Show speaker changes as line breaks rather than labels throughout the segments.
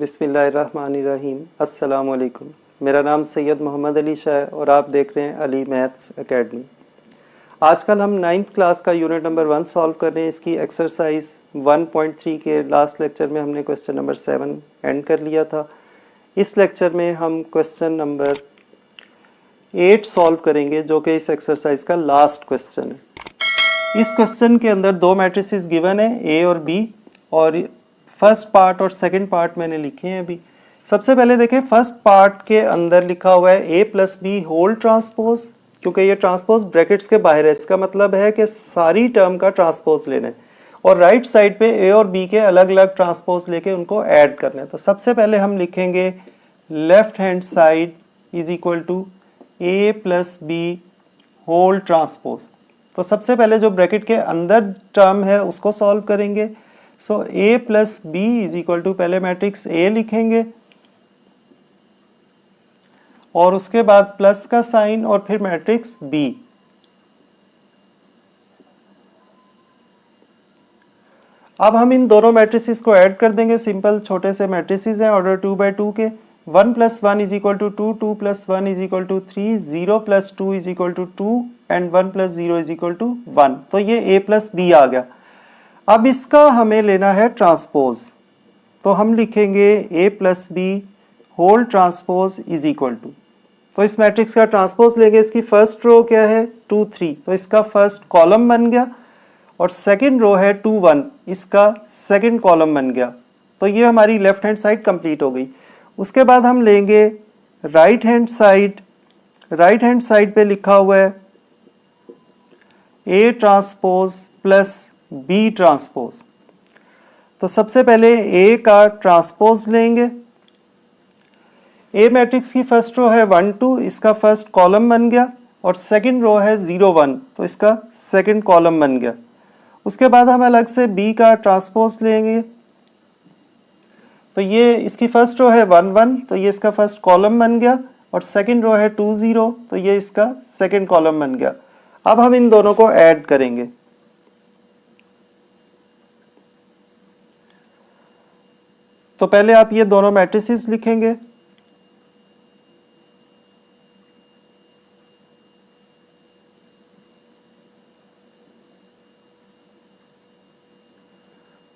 बिस्मिल्लाहिर्रहमानिर्रहीम। अस्सलामुअलैकुम। मेरा नाम सैयद मोहम्मद अली शाह है और आप देख रहे हैं अली मैथ्स एकेडमी। आजकल हम 9th क्लास का यूनिट नंबर 1 सॉल्व कर रहे हैं। इसकी एक्सरसाइज 1.3 के लास्ट लेक्चर में हमने क्वेश्चन नंबर 7 एंड कर लिया था। इस लेक्चर में हम क्वेश्चन नंबर 8 सॉल्व करेंगे जो कि इस एक्सरसाइज का लास्ट क्वेश्चन है। इस क्वेश्चन के अंदर दो मैट्रिसेस गिवन है, ए और बी, और फर्स्ट पार्ट और सेकंड पार्ट मैंने लिखे हैं अभी। सबसे पहले देखें, फर्स्ट पार्ट के अंदर लिखा हुआ है A plus B whole transpose, क्योंकि ये ट्रांसपोज ब्रैकेट्स के बाहर है, इसका मतलब है कि सारी टर्म का ट्रांसपोज लेना है। और राइट साइड पे ए और बी के अलग अलग ट्रांसपोज लेके उनको ऐड करना है। तो सबसे पहले हम लिखेंगे left hand side is equal to A plus B whole transpose. तो सबसे पहले जो ब्रैकेट के अंदर टर्म है उसको सॉल्व करेंगे। So A plus B is equal to, पहले मैट्रिक्स ए लिखेंगे और उसके बाद प्लस का साइन और फिर मैट्रिक्स बी। अब हम इन दोनों मैट्रिसेस को ऐड कर देंगे। सिंपल छोटे से मैट्रिसेस हैं ऑर्डर 2 by 2 के। 1 + 1 is equal to 2, 2 + 1 is equal to 3, 0 + 2 is equal to 2 and 1 + 0 is equal to 1। तो ये ए प्लस बी आ गया। अब इसका हमें लेना है ट्रांसपोज, तो हम लिखेंगे A plus B whole transpose is equal to, तो इस मैट्रिक्स का ट्रांसपोज लेंगे। इसकी फर्स्ट रो क्या है 2 3, तो इसका फर्स्ट कॉलम बन गया, और सेकंड रो है 2 1, इसका सेकंड कॉलम बन गया। तो ये हमारी लेफ्ट हैंड साइड कंप्लीट हो गई। उसके बाद हम लेंगे right hand side. Right hand side पे लिखा हुआ है A transpose plus B transpose. तो सबसे पहले ए का ट्रांसपोज लेंगे। ए मैट्रिक्स की फर्स्ट रो है 1 2, इसका फर्स्ट कॉलम बन गया, और सेकंड रो है 0 1, तो इसका सेकंड कॉलम बन गया। उसके बाद हम अलग से बी का ट्रांसपोज लेंगे। तो ये इसकी फर्स्ट रो है 1 1, तो ये इसका फर्स्ट कॉलम बन गया, और सेकंड रो है 2 0, तो ये इसका सेकंड कॉलम बन गया। अब हम इन दोनों को ऐड करेंगे। तो पहले आप ये दोनों मैट्रिसेस लिखेंगे।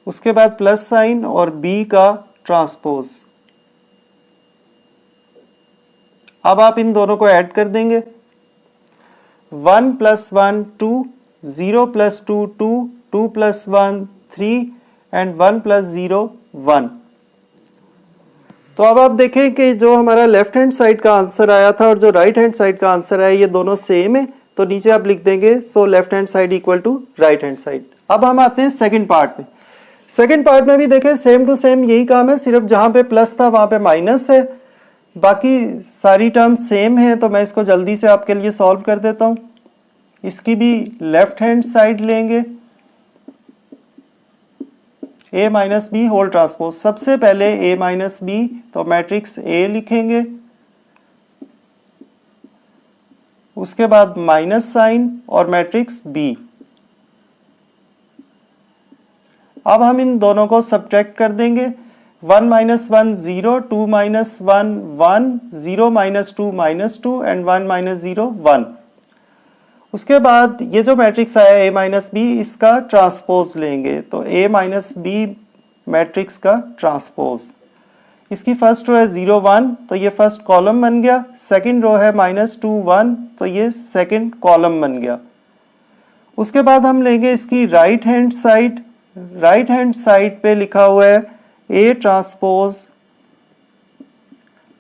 उसके बाद प्लस साइन और बी का ट्रांसपोज। अब आप इन दोनों को ऐड कर देंगे। 1 + 1 2, 0 + 2 2, 2 + 1 3 एंड 1 + 0 1। तो अब आप देखें कि जो हमारा लेफ्ट हैंड साइड का आंसर आया था और जो राइट हैंड साइड का आंसर आया ये दोनों सेम है। तो नीचे आप लिख देंगे so left hand side equal to right hand side. अब हम आते हैं सेकंड पार्ट में। सेकंड पार्ट में भी देखें सेम टू सेम यही काम है, सिर्फ जहां पे प्लस था वहां पे माइनस है, बाकी सारी टर्म सेम है। तो मैं इसको जल्दी से आपके लिए सॉल्व कर देता हूं। इसकी भी लेफ्ट हैंड साइड लेंगे ए माइनस बी होल ट्रांसपोज। सबसे पहले ए माइनस बी, तो मैट्रिक्स ए लिखेंगे, उसके बाद माइनस साइन और मैट्रिक्स बी। अब हम इन दोनों को सब्ट्रैक्ट कर देंगे। 1 - 1 0, 2 - 1 1, 0 - 2 -2 एंड 1 - 0 1। उसके बाद ये जो मैट्रिक्स आया ए माइनस बी, इसका ट्रांसपोज लेंगे। तो ए माइनस बी मैट्रिक्स का ट्रांसपोज। इसकी फर्स्ट रो है 0 1, तो ये फर्स्ट कॉलम बन गया। सेकंड रो है -2 1, तो ये सेकंड कॉलम बन गया। उसके बाद हम लेंगे इसकी right hand side. Right hand side पे लिखा हुआ है A transpose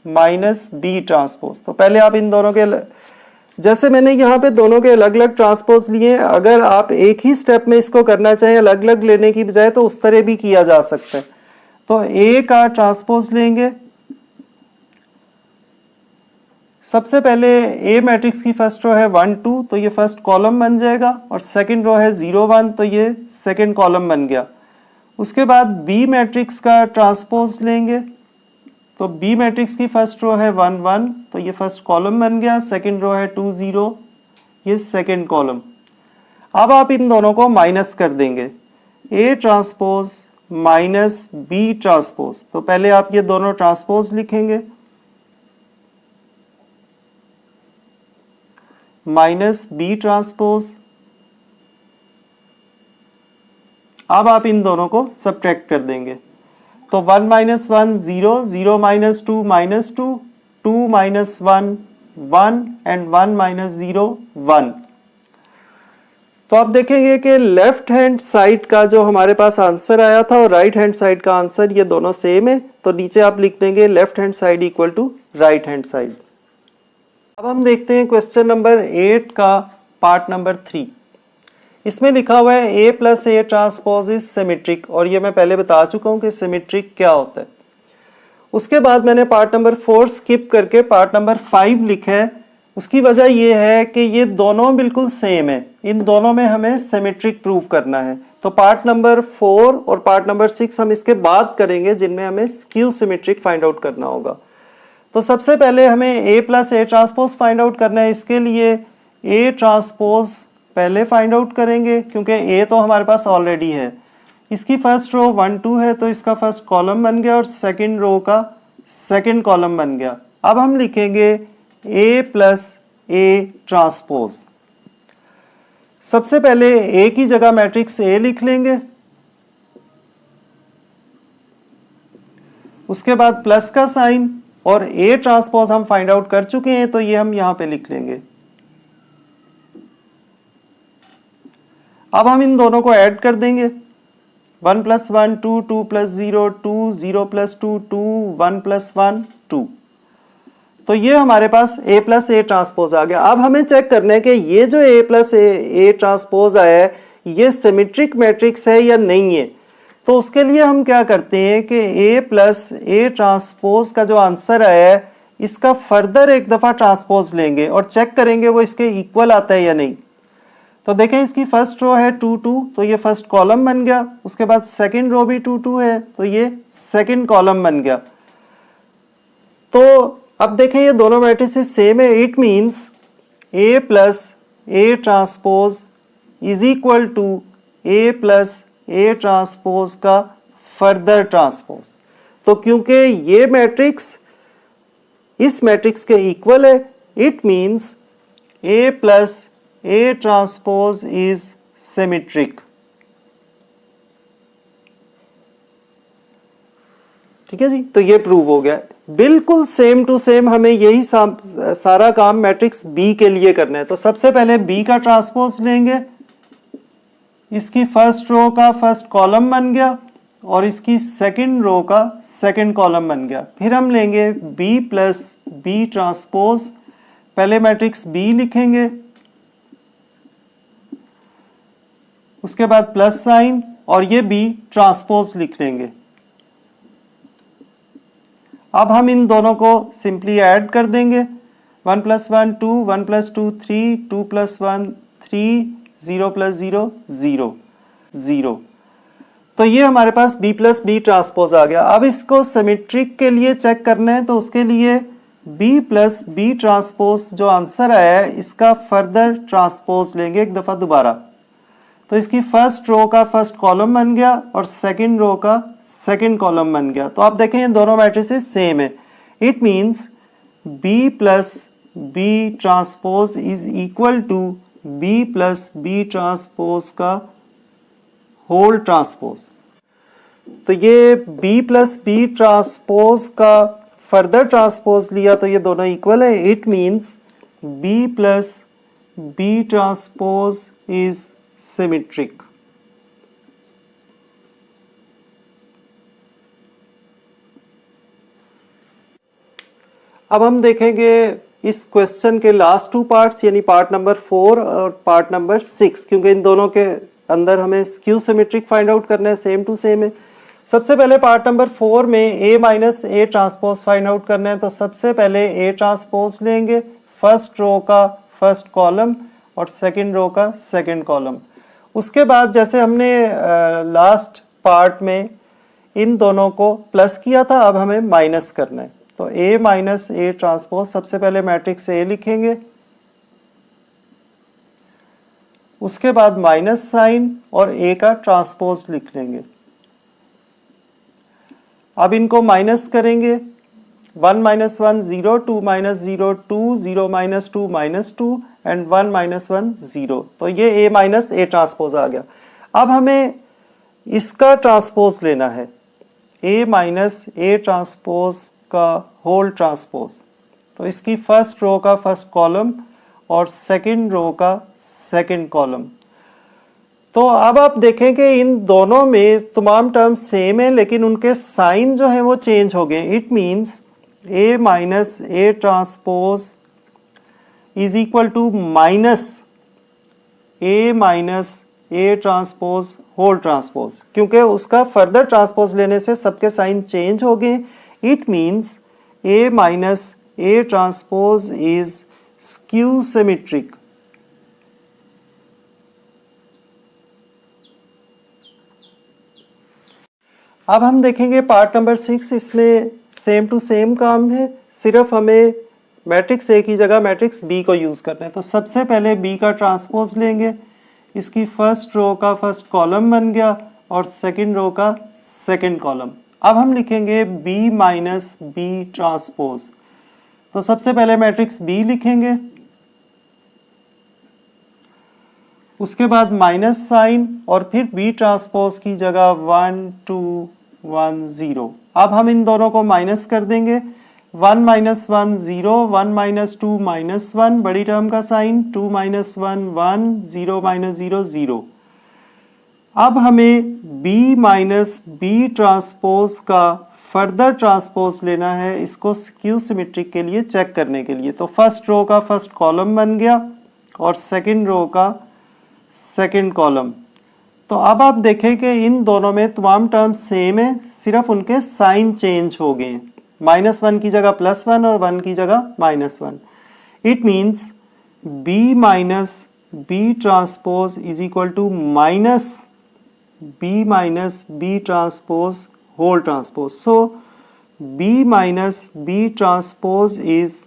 minus B transpose. तो पहले आप इन दोनों के, जैसे मैंने यहाँ पे दोनों के अलग अलग ट्रांसपोज लिए, अगर आप एक ही स्टेप में इसको करना चाहें अलग अलग लेने की बजाय तो उस तरह भी किया जा सकता है। तो ए का ट्रांसपोज लेंगे। सबसे पहले ए मैट्रिक्स की फर्स्ट रो है 1 2, तो ये फर्स्ट कॉलम बन जाएगा, और सेकंड रो है 0 1, तो ये सेकंड कॉलम बन गया। उसके बाद बी मैट्रिक्स का ट्रांसपोज लेंगे। तो बी मैट्रिक्स की फर्स्ट रो है 1 1, तो ये फर्स्ट कॉलम बन गया। सेकंड रो है 2 0, ये सेकंड कॉलम। अब आप इन दोनों को माइनस कर देंगे। A transpose minus B transpose. तो पहले आप ये दोनों ट्रांसपोज लिखेंगे, माइनस बी ट्रांसपोज। अब आप इन दोनों को सब्ट्रैक्ट कर देंगे, तो 1 minus 1 0, 0 minus 2 minus 2, 2 minus 1 1 and 1 minus 0 1। तो आप देखेंगे कि लेफ्ट हैंड साइड का जो हमारे पास आंसर आया था और राइट हैंड साइड का आंसर ये दोनों सेम है, तो नीचे आप लिख देंगे left hand side equal to right hand side. अब हम देखते हैं क्वेश्चन नंबर 8 का पार्ट नंबर 3। इसमें लिखा हुआ है A plus A transpose is symmetric, और ये मैं पहले बता चुका हूं कि सिमेट्रिक क्या होता है। उसके बाद मैंने पार्ट नंबर 4 स्किप करके पार्ट नंबर 5 लिखा है। उसकी वजह यह है कि ये दोनों बिल्कुल सेम है, इन दोनों में हमें सिमेट्रिक प्रूव करना है। तो पार्ट नंबर 4 और पार्ट नंबर 6 हम इसके बाद करेंगे, जिनमें हमें स्क्यू सिमेट्रिक फाइंड आउट करना होगा। तो सबसे पहले हमें A plus A transpose find out करना है। इसके लिए ए ट्रांसपोज पहले फाइंड आउट करेंगे, क्योंकि ए तो हमारे पास ऑलरेडी है। इसकी फर्स्ट रो 1 2 है, तो इसका फर्स्ट कॉलम बन गया और सेकंड रो का सेकंड कॉलम बन गया। अब हम लिखेंगे ए प्लस ए ट्रांसपोज। सबसे पहले ए की जगह मैट्रिक्स ए लिख लेंगे, उसके बाद प्लस का साइन, और ए ट्रांसपोज हम फाइंड आउट कर चुके हैं, तो ये हम यहां पे लिख लेंगे। अब हम इन दोनों को ऐड कर देंगे, 1 प्लस 1 2, 2 प्लस 0 2, 0 प्लस 2 2, 1 प्लस 1 2। तो ये हमारे पास ए प्लस ए ट्रांसपोज आ गया। अब हमें चेक करना है कि ये जो ए प्लस ए ट्रांसपोज आया है ये सिमेट्रिक मैट्रिक्स है या नहीं है। तो उसके लिए हम क्या करते हैं कि ए प्लस ए ट्रांसपोज का जो आंसर आया है इसका फर्दर एक दफ़ा ट्रांसपोज लेंगे और चेक करेंगे वो इसके इक्वल आता है या नहीं। तो देखें इसकी फर्स्ट रो है 2 2, तो ये फर्स्ट कॉलम बन गया। उसके बाद सेकंड रो भी 2 2 है, तो ये सेकंड कॉलम बन गया। तो अब देखें ये दोनों मैट्रिसेस सेम है। It means A plus A transpose is equal to A plus A transpose का फर्दर ट्रांसपोज। तो क्योंकि ये मैट्रिक्स इस मैट्रिक्स के इक्वल है, it means A plus A transpose is symmetric. ठीक है जी, तो ये प्रूव हो गया। बिल्कुल सेम टू सेम हमें यही सारा काम मैट्रिक्स बी के लिए करना है। तो सबसे पहले बी का ट्रांसपोज लेंगे, इसकी फर्स्ट रो का फर्स्ट कॉलम बन गया और इसकी सेकंड रो का सेकंड कॉलम बन गया। फिर हम लेंगे बी प्लस बी ट्रांसपोज, पहले मैट्रिक्स बी लिखेंगे, उसके बाद प्लस साइन और ये बी ट्रांसपोज लिख लेंगे। अब हम इन दोनों को सिंपली ऐड कर देंगे, 1 प्लस 1 2, 1 प्लस 2 3, 2 प्लस 1 3, 0 प्लस 0 0 0। तो ये हमारे पास b प्लस बी ट्रांसपोज आ गया। अब इसको सिमेट्रिक के लिए चेक करना है, तो उसके लिए b प्लस बी ट्रांसपोज जो आंसर आया है इसका फर्दर ट्रांसपोज लेंगे एक दफ़ा दोबारा। तो इसकी फर्स्ट रो का फर्स्ट कॉलम बन गया और सेकंड रो का सेकंड कॉलम बन गया। तो आप देखें ये दोनों मैट्रिसेस सेम है। It means b plus B transpose is equal to b plus B transpose का होल ट्रांसपोज। तो ये b प्लस बी ट्रांसपोज का फर्दर ट्रांसपोज लिया तो ये दोनों इक्वल है। It means b plus B transpose is symmetric. अब हम देखेंगे इस क्वेश्चन के लास्ट 2 पार्ट्स, यानी पार्ट नंबर 4 और पार्ट नंबर 6, क्योंकि इन दोनों के अंदर हमें स्क्यू सिमेट्रिक फाइंड आउट करना है, सेम टू सेम है। सबसे पहले पार्ट नंबर 4 में a minus A transpose find out करना है। तो सबसे पहले a ट्रांसपोज लेंगे, फर्स्ट रो का फर्स्ट कॉलम और सेकंड रो का सेकंड कॉलम। उसके बाद जैसे हमने लास्ट पार्ट में इन दोनों को प्लस किया था, अब हमें माइनस करना है। तो a माइनस ए ट्रांसपोज, सबसे पहले मैट्रिक्स a लिखेंगे, उसके बाद माइनस साइन और a का ट्रांसपोज लिख लेंगे। अब इनको माइनस करेंगे, 1 minus 1 0, 2 minus 0 2, 0 minus 2 minus 2 and 1 minus 1 0। तो ये A माइनस A ट्रांसपोज आ गया। अब हमें इसका ट्रांसपोज लेना है, A माइनस A ट्रांसपोज का होल ट्रांसपोज। तो इसकी फर्स्ट रो का फर्स्ट कॉलम और सेकंड रो का सेकंड कॉलम। तो अब आप देखें कि इन दोनों में तमाम टर्म्स सेम है, लेकिन उनके साइन जो है वो चेंज हो गए। It means A minus A transpose is equal to minus A minus A transpose whole transpose, क्योंकि उसका फर्दर ट्रांसपोज लेने से सबके साइन चेंज हो गए। It means A minus A transpose is skew symmetric. अब हम देखेंगे पार्ट नंबर 6। इसमें सेम टू सेम काम है, सिर्फ हमें मैट्रिक्स ए की जगह मैट्रिक्स बी को यूज़ करना है। तो सबसे पहले बी का ट्रांसपोज लेंगे, इसकी फर्स्ट रो का फर्स्ट कॉलम बन गया और सेकंड रो का सेकंड कॉलम। अब हम लिखेंगे बी माइनस बी ट्रांसपोज। तो सबसे पहले मैट्रिक्स बी लिखेंगे, उसके बाद माइनस साइन और फिर बी ट्रांसपोज की जगह 1 2 1 0। अब हम इन दोनों को माइनस कर देंगे, 1 माइनस 1 0, 1 माइनस 2 माइनस 1, बड़ी टर्म का साइन, 2 माइनस 1 1, 0 माइनस 0 0। अब हमें b माइनस बी ट्रांसपोज का फर्दर ट्रांसपोज लेना है, इसको स्क्यू सिमेट्रिक के लिए चेक करने के लिए। तो फर्स्ट रो का फर्स्ट कॉलम बन गया और सेकंड रो का सेकंड कॉलम। तो अब आप देखें कि इन दोनों में तमाम टर्म्स सेम है, सिर्फ उनके साइन चेंज हो गए। -1 की जगह +1 और 1 की जगह -1। It means b minus B transpose is equal to minus B transpose whole transpose. So b minus B transpose is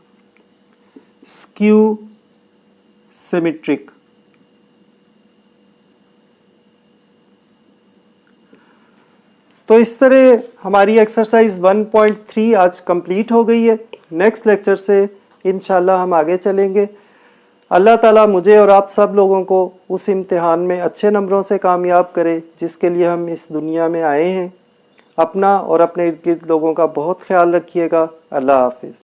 skew symmetric. तो इस तरह हमारी एक्सरसाइज 1.3 आज कंप्लीट हो गई है। नेक्स्ट लेक्चर से इंशाल्लाह हम आगे चलेंगे। अल्लाह ताला मुझे और आप सब लोगों को उस इम्तिहान में अच्छे नंबरों से कामयाब करे जिसके लिए हम इस दुनिया में आए हैं। अपना और अपने इर्द गिर्द लोगों का बहुत ख्याल रखिएगा। अल्लाह हाफिज़।